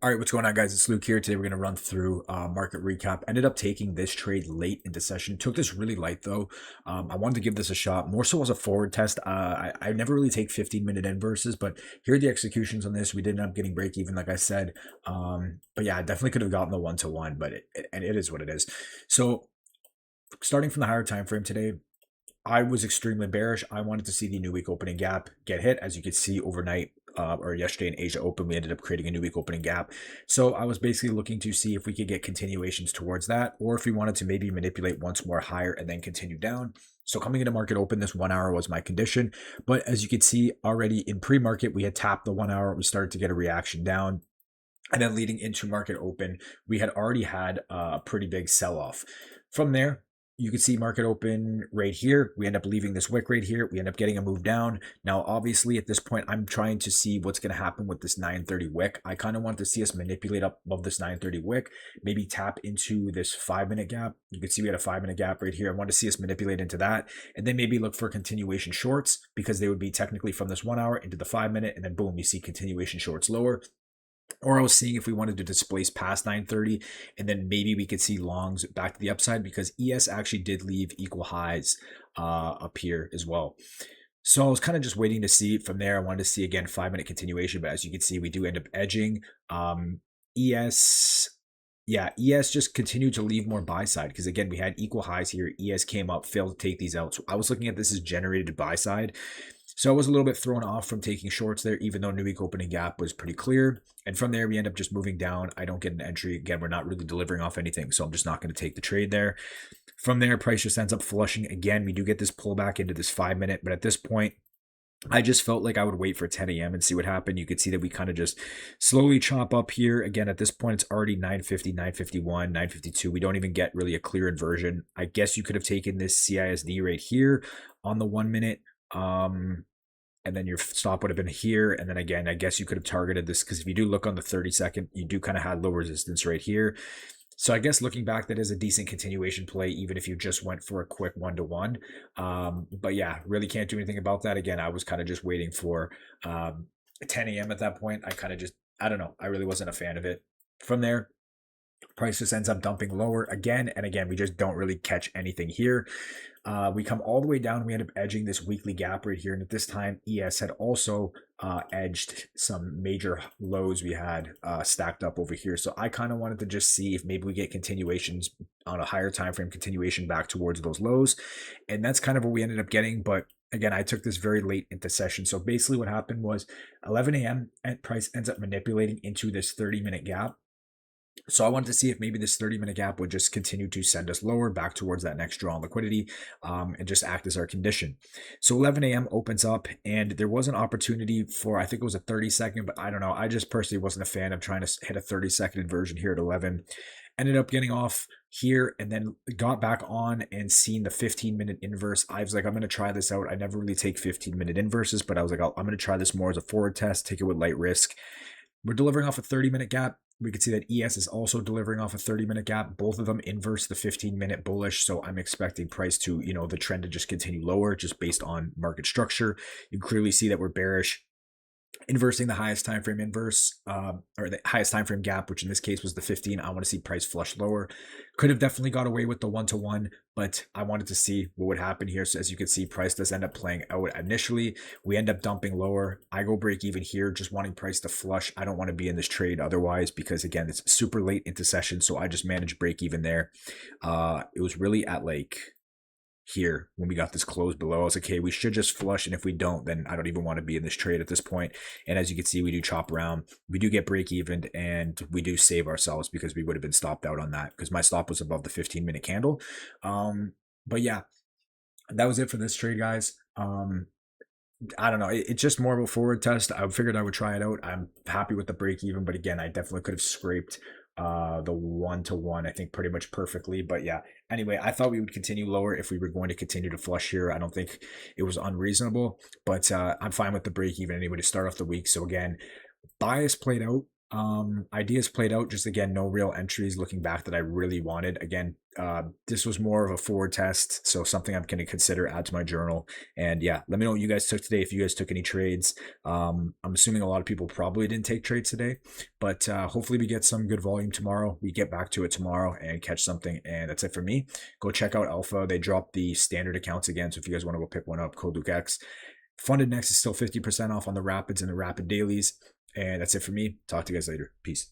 All right, what's going on, guys? It's Luke here. Today we're going to run through market recap. Ended up taking this trade late into session. Took this really light though. I wanted to give this a shot, more so as a forward test. I never really take 15-minute inverses, but here are the executions on this. We did end up getting break even, like I said. But yeah, I definitely could have gotten the 1-to-1, but it is what it is. So starting from the higher time frame today, I was extremely bearish. I wanted to see the new week opening gap get hit. As you could see overnight or yesterday in Asia Open, we ended up creating a new week opening gap. So I was basically looking to see if we could get continuations towards that, or if we wanted to maybe manipulate once more higher and then continue down. So coming into market open, this 1 hour was my condition. But as you can see already in pre-market, we had tapped the 1 hour. We started to get a reaction down. And then leading into market open, we had already had a pretty big sell-off. From there, you can see market open right here. We end up leaving this wick right here. We end up getting a move down. Now, obviously, at this point, I'm trying to see what's going to happen with this 930 wick. I kind of want to see us manipulate up above this 930 wick, maybe tap into this 5-minute gap. You can see we had a 5-minute gap right here. I want to see us manipulate into that, and then maybe look for continuation shorts, because they would be technically from this 1 hour into the 5-minute, and then boom, you see continuation shorts lower. Or I was seeing if we wanted to displace past 930, and then maybe we could see longs back to the upside, because ES actually did leave equal highs up here as well. So I was kind of just waiting to see from there. I wanted to see again 5-minute continuation, but as you can see, we do end up edging. ES, yeah, ES just continued to leave more buy side, because again, we had equal highs here. ES came up, failed to take these out. So I was looking at this as generated buy side. So I was a little bit thrown off from taking shorts there, even though new week opening gap was pretty clear. And from there, we end up just moving down. I don't get an entry. Again, we're not really delivering off anything, so I'm just not going to take the trade there. From there, price just ends up flushing. Again, we do get this pullback into this 5-minute, but at this point, I just felt like I would wait for 10 a.m. and see what happened. You could see that we kind of just slowly chop up here. Again, at this point, it's already 950, 951, 952. We don't even get really a clear inversion. I guess you could have taken this CISD right here on the 1 minute. And then your stop would have been here. And then again, I guess you could have targeted this, because if you do look on the 30-second, you do kind of have low resistance right here. So I guess looking back, that is a decent continuation play, even if you just went for a quick 1-to-1. But yeah, really can't do anything about that. Again, I was kind of just waiting for 10 a.m. at that point. I don't know. I really wasn't a fan of it. From there, price just ends up dumping lower again and again. We just don't really catch anything here. We come all the way down. We end up edging this weekly gap right here. And at this time, ES had also edged some major lows we had stacked up over here. So I kind of wanted to just see if maybe we get continuations on a higher time frame, continuation back towards those lows. And that's kind of what we ended up getting. But again, I took this very late into session. So basically what happened was 11 a.m. and price ends up manipulating into this 30-minute gap. So I wanted to see if maybe this 30-minute gap would just continue to send us lower back towards that next draw on liquidity, and just act as our condition. So 11 a.m. opens up, and there was an opportunity for, I think it was a 30-second, but I don't know. I just personally wasn't a fan of trying to hit a 30-second inversion here at 11. Ended up getting off here, and then got back on and seen the 15-minute inverse. I was like, I'm going to try this out. I never really take 15-minute inverses, but I was like, I'm going to try this more as a forward test, take it with light risk. We're delivering off a 30-minute gap. We can see that ES is also delivering off a 30-minute gap. Both of them inverse the 15-minute bullish. So I'm expecting price to, the trend to just continue lower just based on market structure. You clearly see that we're bearish, inversing the highest time frame inverse, or the highest time frame gap, which in this case was the 15. I want to see price flush lower. Could have definitely got away with the 1-to-1, but I wanted to see what would happen here. So as you can see, price does end up playing out initially. We end up dumping lower. I go break even here, just wanting price to flush. I don't want to be in this trade otherwise, because again, it's super late into session. So I just managed break even there. It was really at like here when we got this close below. I was like, okay, we should just flush, and if we don't, then I don't even want to be in this trade at this point. And as you can see, we do chop around, we do get break even, and we do save ourselves, because we would have been stopped out on that, because my stop was above the 15-minute candle. But yeah, that was it for this trade, guys. I don't know. It's just more of a forward test. I figured I would try it out. I'm happy with the break even, but again, I definitely could have scraped the 1-to-1, I think, pretty much perfectly. But yeah, anyway, I thought we would continue lower if we were going to continue to flush here. I don't think it was unreasonable, but I'm fine with the break even anyway to start off the week. So again, bias played out. Ideas played out. Just again, no real entries looking back that I really wanted. Again, this was more of a forward test, so something I'm going to consider add to my journal. And yeah, let me know what you guys took today. If you guys took any trades, I'm assuming a lot of people probably didn't take trades today, but hopefully we get some good volume tomorrow. We get back to it tomorrow and catch something. And that's it for me. Go check out Alpha. They dropped the standard accounts again, so if you guys want to go pick one up, code LukeX. Funded Next is still 50% off on the Rapids and the Rapid Dailies. And that's it for me. Talk to you guys later. Peace.